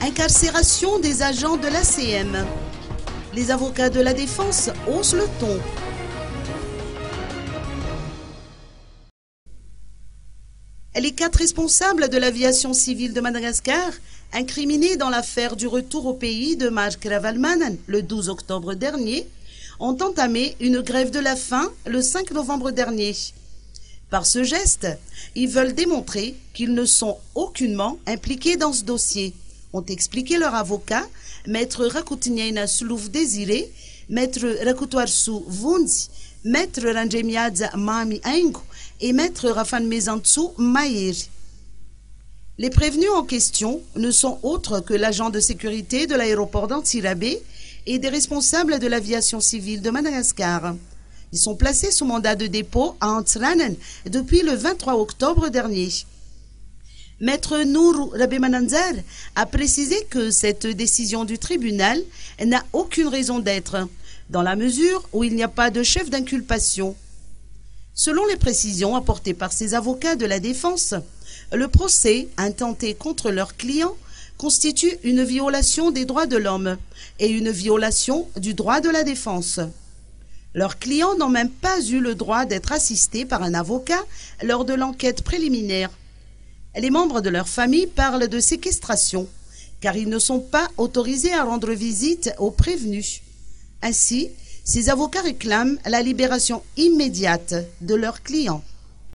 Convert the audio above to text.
Incarcération des agents de l'ACM. Les avocats de la défense haussent le ton. Les 4 responsables de l'aviation civile de Madagascar, incriminés dans l'affaire du retour au pays de Mark Ravalman le 12 octobre dernier, ont entamé une grève de la faim le 5 novembre dernier. Par ce geste, ils veulent démontrer qu'ils ne sont aucunement impliqués dans ce dossier, ont expliqué leurs avocats, Maître Rakutiniaina Slouf Désiré, Maître Rakutuarsu Vundi, Maître Ranjemiadza Mami Aingu et Maître Rafan Mezantsu Maïri. Les prévenus en question ne sont autres que l'agent de sécurité de l'aéroport d'Antsirabe et des responsables de l'aviation civile de Madagascar. Ils sont placés sous mandat de dépôt à Antsranen depuis le 23 octobre dernier. Maître Nourou Rabemananzar a précisé que cette décision du tribunal n'a aucune raison d'être, dans la mesure où il n'y a pas de chef d'inculpation. Selon les précisions apportées par ses avocats de la défense, le procès intenté contre leurs clients constitue une violation des droits de l'homme et une violation du droit de la défense. Leurs clients n'ont même pas eu le droit d'être assistés par un avocat lors de l'enquête préliminaire. Les membres de leur famille parlent de séquestration, car ils ne sont pas autorisés à rendre visite aux prévenus. Ainsi, ces avocats réclament la libération immédiate de leurs clients.